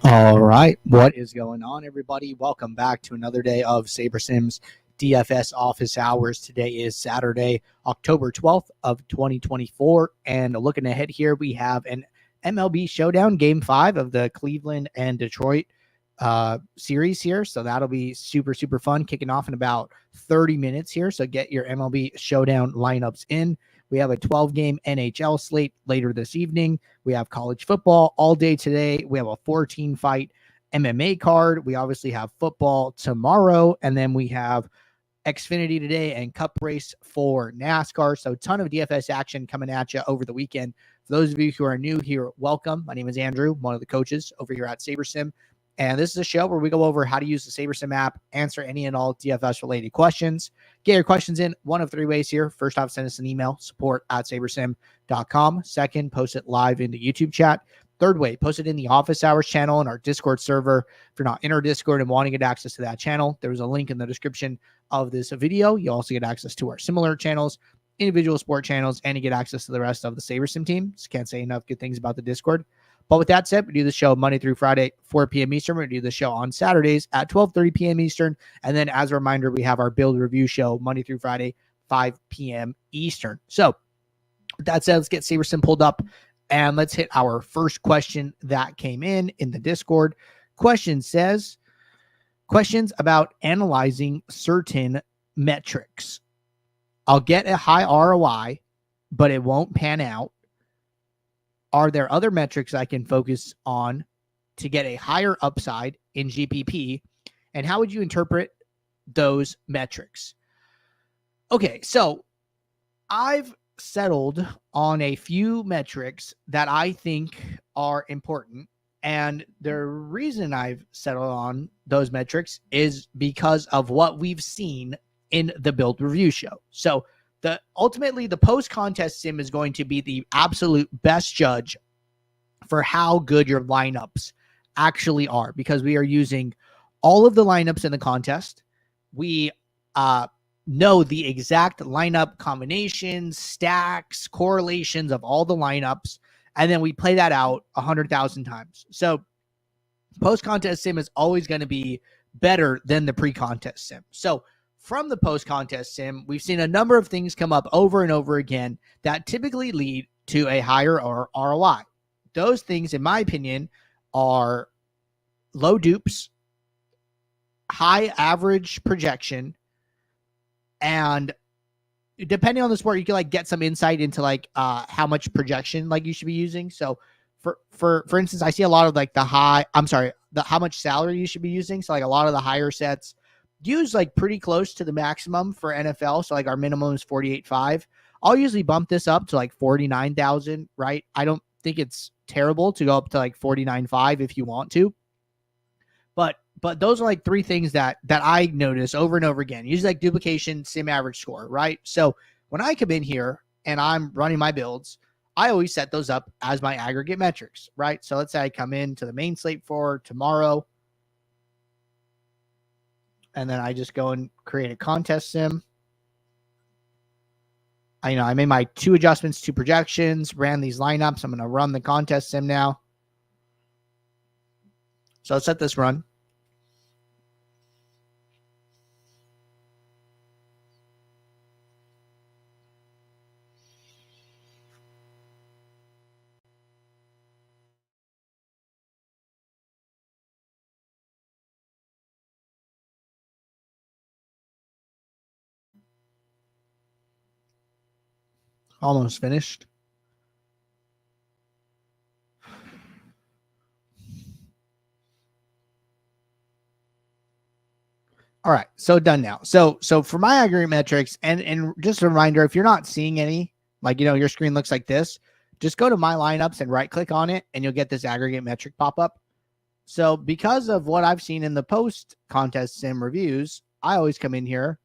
All right, what is going on, everybody? Welcome back to another day of SaberSim's DFS office hours. Today is Saturday, October 12th of 2024, and looking ahead here, we have an MLB Showdown Game 5 of the Cleveland and Detroit series here, so that'll be super fun, kicking off in about 30 minutes here, so get your MLB Showdown lineups in. We have a 12-game NHL slate later this evening. We have college football all day today. We have a 14-fight MMA card. We obviously have football tomorrow, and then we have Xfinity today and Cup race for NASCAR. So a ton of DFS action coming at you over the weekend. For those of you who are new here, welcome. My name is Andrew, one of the coaches over here at SaberSim. And this is a show where we go over how to use the SaberSim app, answer any and all DFS-related questions. Get your questions in one of three ways here. First off, send us an email, support@sabersim.com. Second, post it live in the YouTube chat. Third way, post it in the office hours channel in our Discord server. If you're not in our Discord and want to get access to that channel, there's a link in the description of this video. You also get access to our similar channels, individual sport channels, and you get access to the rest of the SaberSim team. Just can't say enough good things about the Discord. But with that said, we do the show Monday through Friday, 4 p.m. Eastern. We do the show on Saturdays at 12:30 p.m. Eastern. And then as a reminder, we have our build review show Monday through Friday, 5 p.m. Eastern. So with that said, let's get SaberSim pulled up and let's hit our first question that came in the Discord. Question says, questions about analyzing certain metrics. I'll get a high ROI, but it won't pan out. Are there other metrics I can focus on to get a higher upside in GPP? And how would you interpret those metrics? Okay, so I've settled on a few metrics that I think are important. And the reason I've settled on those metrics is because of what we've seen in the build review show. So ultimately, the post-contest sim is going to be the absolute best judge for how good your lineups actually are, because we are using all of the lineups in the contest. We know the exact lineup combinations, stacks, correlations of all the lineups, and then we play that out 100,000 times. So post-contest sim is always going to be better than the pre-contest sim. So from the post-contest sim, we've seen a number of things come up over and over again that typically lead to a higher ROI. Those things, in my opinion, are low dupes, high average projection, and depending on the sport, you can get some insight into how much projection you should be using. So for instance, I see a lot of how much salary you should be using. So a lot of the higher sets use pretty close to the maximum for NFL. So our minimum is 48.5. I'll usually bump this up to 49,000, right? I don't think it's terrible to go up to 49.5 if you want to. But those are three things that I notice over and over again. Usually duplication, sim average score, right? So when I come in here and I'm running my builds, I always set those up as my aggregate metrics, right? So let's say I come into the main slate for tomorrow, and then I just go and create a contest sim. I made my 2 adjustments to projections, ran these lineups. I'm going to run the contest sim now. So let's let this run. Almost finished. All right, so done now. So for my aggregate metrics, and just a reminder, if you're not seeing any, your screen looks like this, just go to my lineups and right click on it, and you'll get this aggregate metric pop up. So because of what I've seen in the post contest sim reviews, I always come in here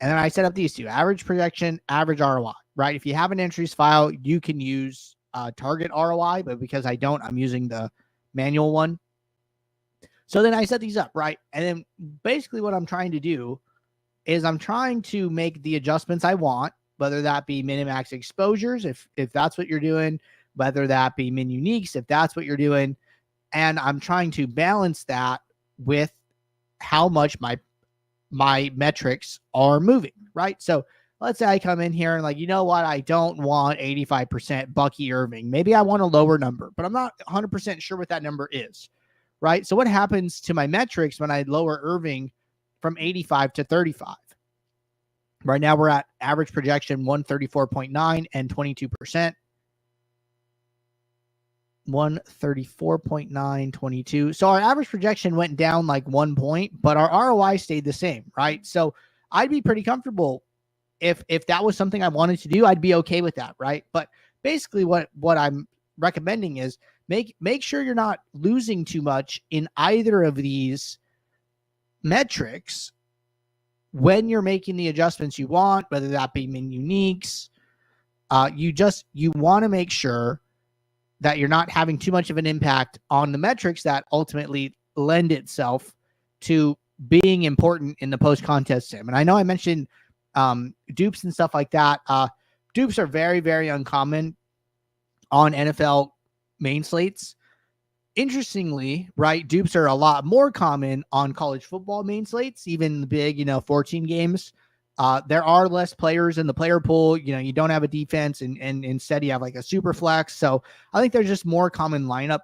and then I set up these two: average projection, average ROI, right? If you have an entries file, you can use target ROI, but because I don't, I'm using the manual one. So then I set these up, right? And then basically what I'm trying to do is I'm trying to make the adjustments I want, whether that be minimax exposures, if that's what you're doing, whether that be min uniques, if that's what you're doing. And I'm trying to balance that with how much my metrics are moving, right? So let's say I come in here and like, you know what? I don't want 85% Bucky Irving. Maybe I want a lower number, but I'm not 100% sure what that number is, right? So what happens to my metrics when I lower Irving from 85 to 35? Right now we're at average projection 134.9 and 22%. 134.9, 22. So our average projection went down like 1 point, but our ROI stayed the same, right? So I'd be pretty comfortable if that was something I wanted to do. I'd be okay with that, right? But basically what I'm recommending is make sure you're not losing too much in either of these metrics when you're making the adjustments you want, whether that be min uniques. You want to make sure that you're not having too much of an impact on the metrics that ultimately lend itself to being important in the post-contest sim. And I know I mentioned dupes and stuff like that. Dupes are very, very uncommon on NFL main slates. Interestingly, right, dupes are a lot more common on college football main slates, even the big, 14 games. There are less players in the player pool. You don't have a defense, and instead you have like a super flex. So I think there's just more common lineup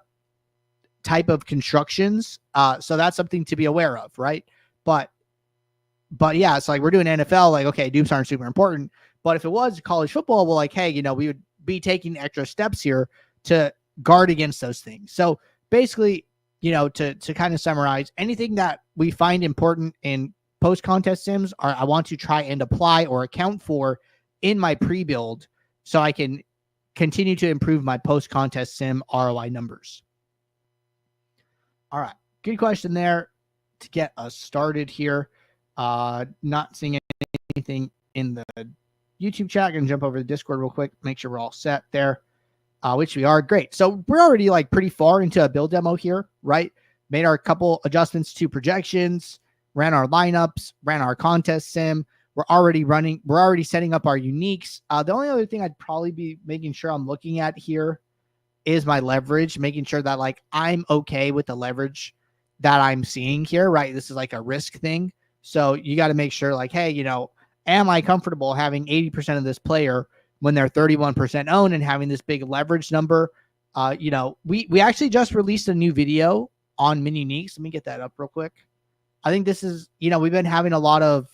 type of constructions. So that's something to be aware of, right? But yeah, it's like we're doing NFL. Like, okay, dupes aren't super important. But if it was college football, well, like, hey, we would be taking extra steps here to guard against those things. So basically, to kind of summarize, anything that we find important in post-contest sims I want to try and apply or account for in my pre-build so I can continue to improve my post-contest sim ROI numbers. All right. Good question there to get us started here. Not seeing anything in the YouTube chat. Gonna jump over to Discord real quick, make sure we're all set there, which we are. Great. So we're already like pretty far into a build demo here, right? Made our couple adjustments to projections, ran our lineups, ran our contest sim. We're already setting up our uniques. The only other thing I'd probably be making sure I'm looking at here is my leverage, making sure that like I'm okay with the leverage that I'm seeing here, right? This is like a risk thing. So you got to make sure like, hey, am I comfortable having 80% of this player when they're 31% owned and having this big leverage number? We actually just released a new video on min uniques. Let me get that up real quick. I think this is, we've been having a lot of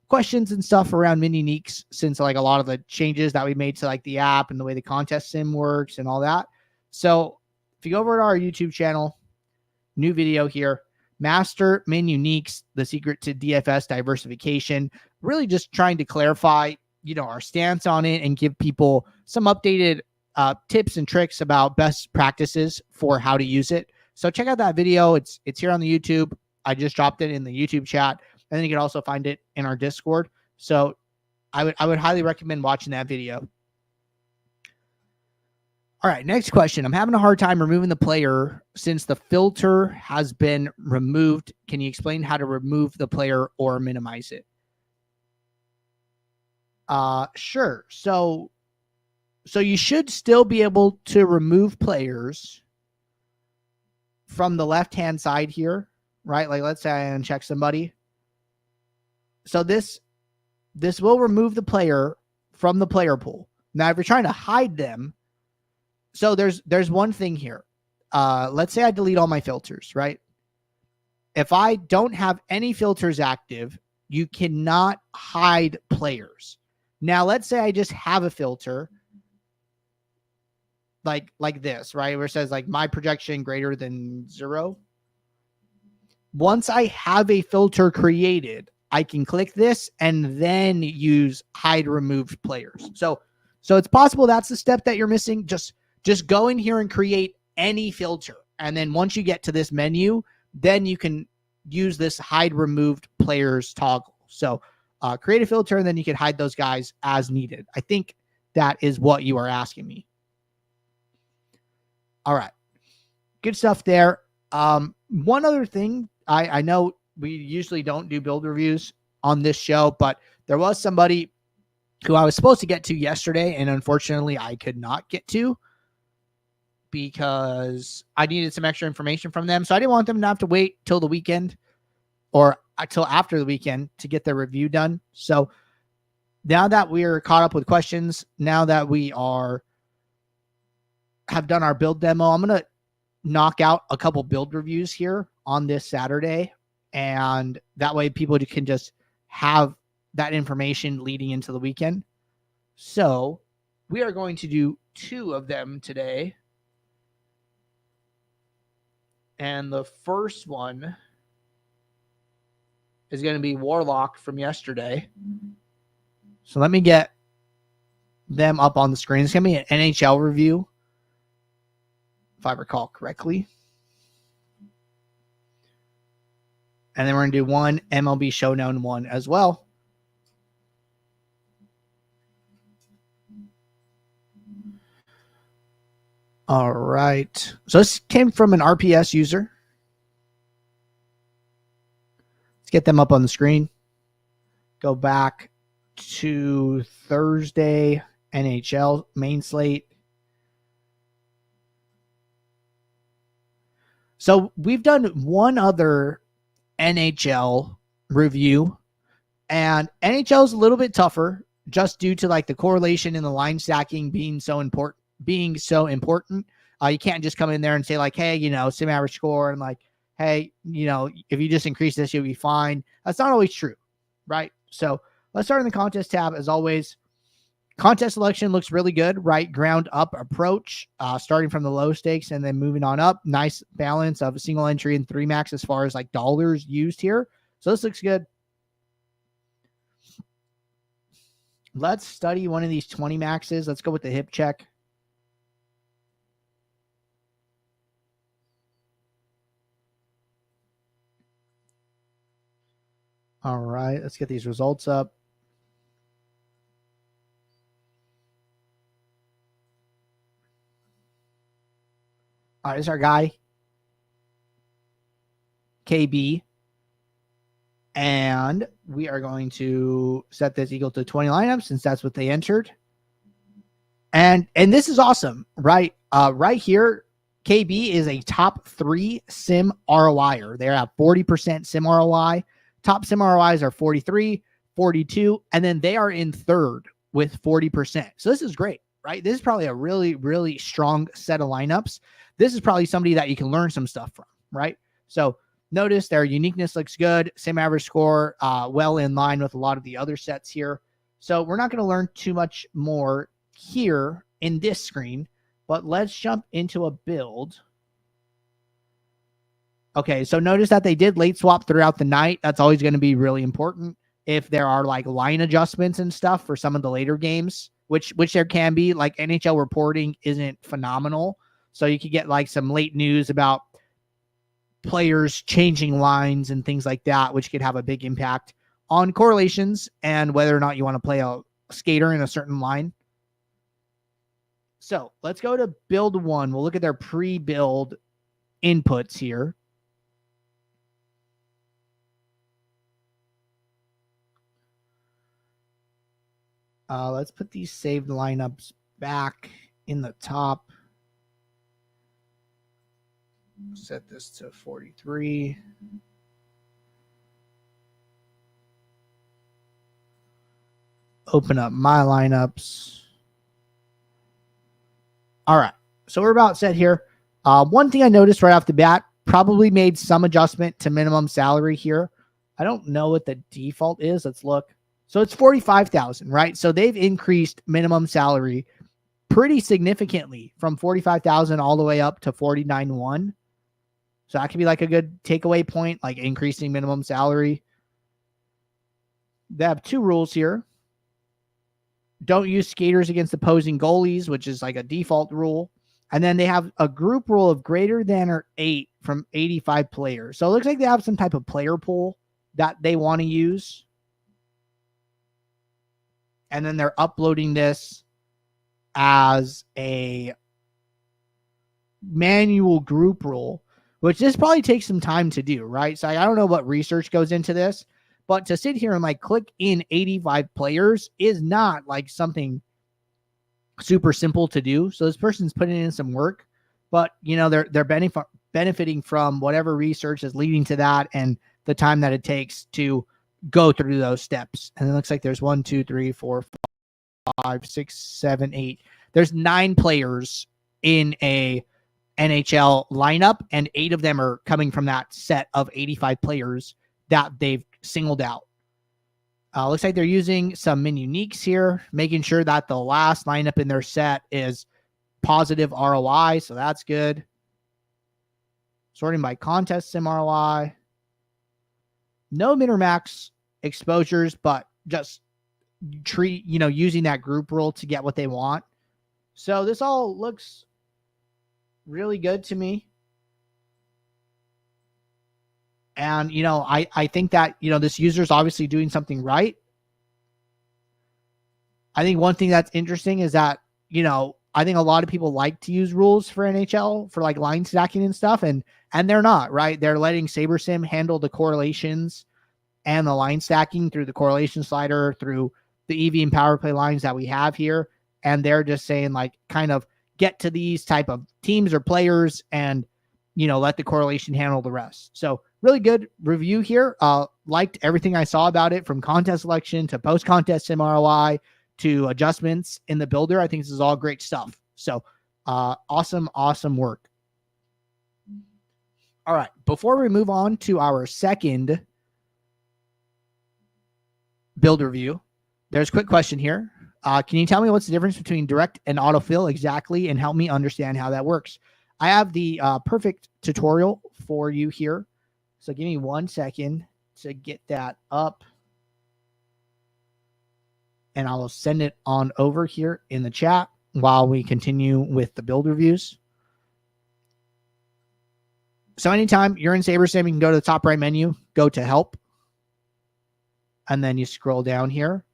questions and stuff around min uniques since like a lot of the changes that we made to like the app and the way the contest sim works and all that. So if you go over to our YouTube channel, new video here, master min uniques, the secret to DFS diversification, really just trying to clarify, our stance on it and give people some updated tips and tricks about best practices for how to use it. So check out that video. It's here on the YouTube. I just dropped it in the YouTube chat, and then you can also find it in our Discord. So I would highly recommend watching that video. All right, next question. I'm having a hard time removing the player since the filter has been removed. Can you explain how to remove the player or minimize it? Sure. So you should still be able to remove players from the left-hand side here, right? Like let's say I uncheck somebody. So this will remove the player from the player pool. Now, if you're trying to hide them, so there's one thing here. Let's say I delete all my filters, right? If I don't have any filters active, you cannot hide players. Now, let's say I just have a filter like this, right? Where it says like my projection greater than 0. Once I have a filter created, I can click this and then use hide removed players. So it's possible that's the step that you're missing. Just go in here and create any filter. And then once you get to this menu, then you can use this hide removed players toggle. So create a filter and then you can hide those guys as needed. I think that is what you are asking me. All right. Good stuff there. One other thing, I know we usually don't do build reviews on this show, but there was somebody who I was supposed to get to yesterday, and unfortunately I could not get to. because I needed some extra information from them. So I didn't want them to have to wait till the weekend or until after the weekend to get their review done. So now that we're caught up with questions, now that we have done our build demo, I'm going to knock out a couple build reviews here on this Saturday. And that way people can just have that information leading into the weekend. So we are going to do 2 of them today. And the first one is going to be Warlock from yesterday. So let me get them up on the screen. It's going to be an NHL review, if I recall correctly. And then we're going to do one MLB Showdown one as well. All right. So this came from an RPS user. Let's get them up on the screen. Go back to Thursday NHL main slate. So we've done one other NHL review, and NHL is a little bit tougher just due to like the correlation in the line stacking being so important. You can't just come in there and say like, hey, sim average score and like, hey, if you just increase this, you'll be fine. That's not always true, right? So let's start in the contest tab as always. Contest selection looks really good, right? Ground up approach, starting from the low stakes and then moving on up. Nice balance of a single entry and 3 max as far as like dollars used here. So this looks good. Let's study one of these 20 maxes. Let's go with the hip check. All right, let's get these results up. All right, this is our guy, KB. And we are going to set this equal to 20 lineups since that's what they entered. And this is awesome, right? Right here, KB is a top 3 sim ROIer. They're at 40% sim ROI. Top sim ROIs are 43, 42, and then they are in third with 40%. So this is great, right? This is probably a really, really strong set of lineups. This is probably somebody that you can learn some stuff from, right? So notice their uniqueness looks good. Sim average score, well in line with a lot of the other sets here. So we're not going to learn too much more here in this screen, but let's jump into a build. Okay, so notice that they did late swap throughout the night. That's always going to be really important if there are like line adjustments and stuff for some of the later games, which there can be. Like NHL reporting isn't phenomenal, so you could get like some late news about players changing lines and things like that, which could have a big impact on correlations and whether or not you want to play a skater in a certain line. So let's go to build 1. We'll look at their pre-build inputs here. Let's put these saved lineups back in the top. Set this to 43. Open up my lineups. All right, so we're about set here. One thing I noticed right off the bat, probably made some adjustment to minimum salary here. I don't know what the default is. Let's look. So it's 45,000, right? So they've increased minimum salary pretty significantly from 45,000 all the way up to 49,100. So that could be like a good takeaway point, like increasing minimum salary. They have 2 rules here. Don't use skaters against opposing goalies, which is like a default rule. And then they have a group rule of greater than or 8 from 85 players. So it looks like they have some type of player pool that they want to use. And then they're uploading this as a manual group rule, which this probably takes some time to do, right? So I don't know what research goes into this, but to sit here and like click in 85 players is not like something super simple to do. So this person's putting in some work but they're benefiting from whatever research is leading to that and the time that it takes to go through those steps. And it looks like there's 1, 2, 3, 4, 5, 6, 7, 8. There's 9 players in a NHL lineup, and 8 of them are coming from that set of 85 players that they've singled out. Looks like they're using some min uniques here, making sure that the last lineup in their set is positive ROI, so that's good. Sorting by contest sim ROI. No min or max exposures, but just using that group rule to get what they want. So this all looks really good to me. And, I think that, this user is obviously doing something right. I think one thing that's interesting is that, I think a lot of people like to use rules for NHL for like line stacking and stuff. And they're not, right? They're letting SaberSim handle the correlations and the line stacking through the correlation slider, through the EV and power play lines that we have here. And they're just saying like, kind of get to these type of teams or players and, let the correlation handle the rest. So really good review here. Liked everything I saw about it, from contest selection to post-contest sim ROI to adjustments in the builder. I think this is all great stuff. So awesome work. All right. Before we move on to our second build review, there's a quick question here. Can you tell me what's the difference between direct and autofill exactly, and help me understand how that works? I have the perfect tutorial for you here. So give me 1 second to get that up, and I will send it on over here in the chat while we continue with the build reviews. So anytime you're in SaberSim, you can go to the top right menu, go to help, and then you scroll down here,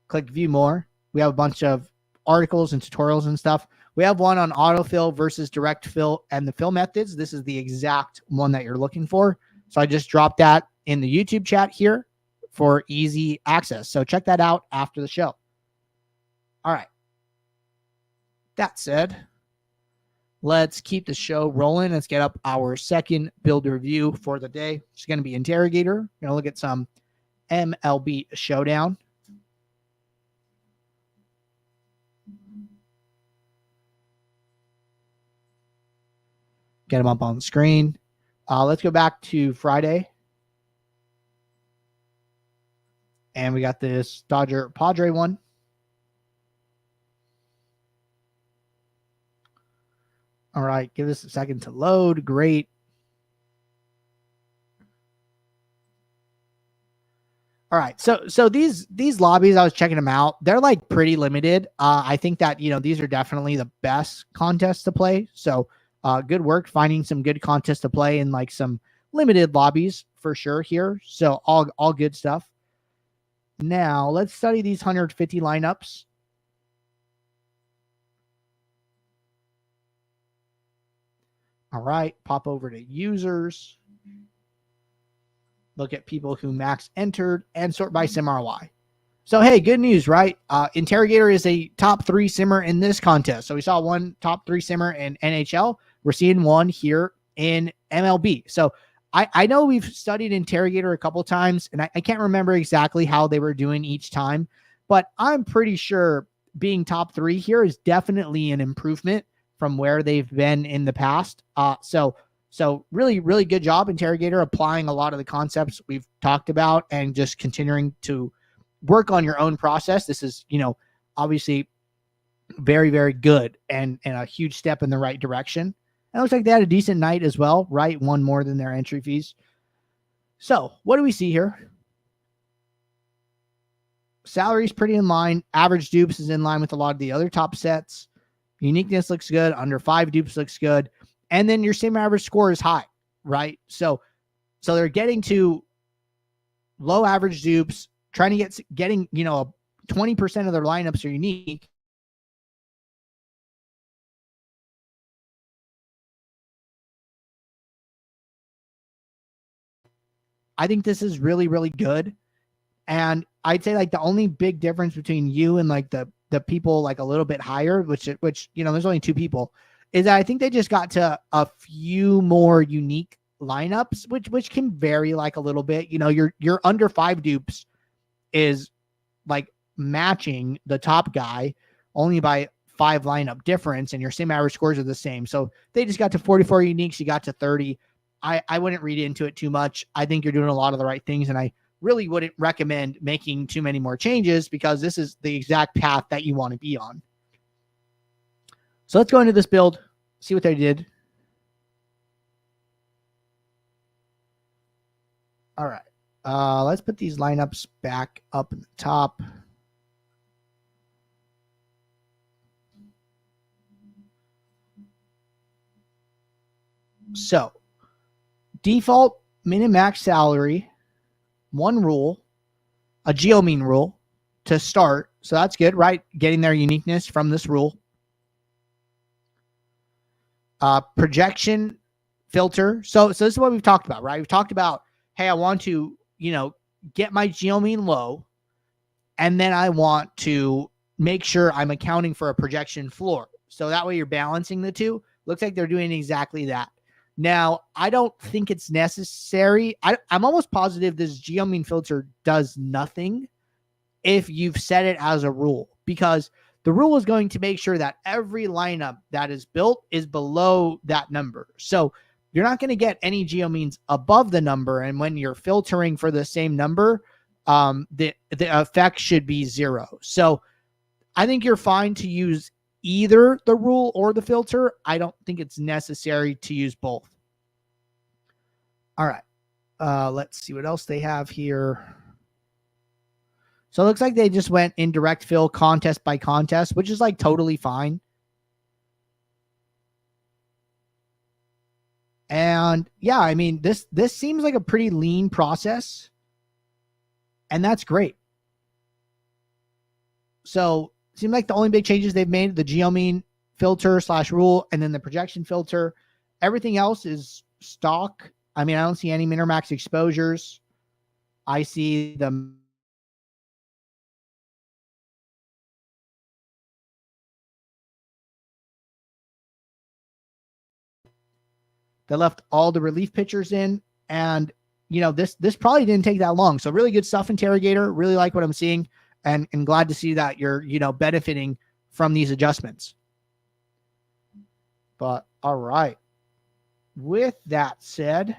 click view more. We have a bunch of articles and tutorials and stuff. We have one on autofill versus direct fill and the fill methods. This is the exact one that you're looking for. So I just dropped that in the YouTube chat here for easy access. So check that out after the show. All right. That said, let's keep the show rolling. Let's get up our second build review for the day. It's going to be Interrogator. We're going to look at some MLB Showdown. Get them up on the screen. Let's go back to Friday. And we got this Dodger Padre one. All right, give this a second to load. Great. All right, so these lobbies, I was checking them out. They're like pretty limited. I think that these are definitely the best contests to play. So good work finding some good contests to play in like some limited lobbies for sure here. So all good stuff. Now let's study these 150 lineups. All right, pop over to users. Look at people who max entered and sort by sim ROI. So, hey, good news, right? Interrogator is a top 3 simmer in this contest. So we saw one top 3 simmer in NHL. We're seeing one here in MLB. So I know we've studied Interrogator a couple times, and I can't remember exactly how they were doing each time, but I'm pretty sure being top 3 here is definitely an improvement from where they've been in the past. So really, really good job, Interrogator, applying a lot of the concepts we've talked about and just continuing to work on your own process. This is, obviously very, very good and a huge step in the right direction. And it looks like they had a decent night as well, right? One more than their entry fees. So what do we see here? Salary's pretty in line. Average dupes is in line with a lot of the other top sets. Uniqueness looks good. Under 5 dupes looks good. And then your sim average score is high, right? So they're getting to low average dupes, trying to getting 20% of their lineups are unique. I think this is really, really good. And I'd say like the only big difference between you and like the people like a little bit higher, which there's only 2 people, is that I think they just got to a few more unique lineups, which can vary like a little bit. You know, your under 5 dupes is like matching the top guy only by 5 lineup difference, and your same average scores are the same. So they just got to 44 uniques. You got to 30. I wouldn't read into it too much. I think you're doing a lot of the right things, and I really wouldn't recommend making too many more changes because this is the exact path that you want to be on. So let's go into this build, see what they did. All right. Let's put these lineups back up in the top. So default min and max salary, 1 rule, a geo mean rule to start. So that's good, right? Getting their uniqueness from this rule. Projection filter. So this is what we've talked about, right? We've talked about, hey, I want to, get my geo mean low, and then I want to make sure I'm accounting for a projection floor. So that way you're balancing the two. Looks like they're doing exactly that. Now, I don't think it's necessary. I'm almost positive this geo mean filter does nothing if you've set it as a rule, because the rule is going to make sure that every lineup that is built is below that number. So you're not going to get any geo means above the number. And when you're filtering for the same number, the effect should be 0. So I think you're fine to use either the rule or the filter. I don't think it's necessary to use both. All right. Let's see what else they have here. So it looks like they just went in direct fill contest by contest, which is like totally fine. And yeah, I mean, this seems like a pretty lean process, and that's great. So it seems like the only big changes they've made, the geo mean filter / rule, and then the projection filter. Everything else is stock. I mean, I don't see any min or max exposures. I see the They left all the relief pitchers in, and this probably didn't take that long. So really good stuff, Interrogator. Really like what I'm seeing, and glad to see that you're benefiting from these adjustments. But all right. With that said,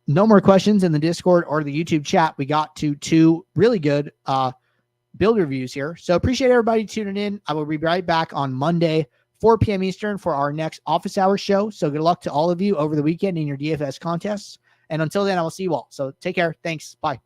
no more questions in the Discord or the YouTube chat. We got to 2 really good build reviews here. So appreciate everybody tuning in. I will be right back on Monday, 4 p.m. Eastern for our next office hours show. So good luck to all of you over the weekend in your DFS contests. And until then, I will see you all. So take care. Thanks. Bye.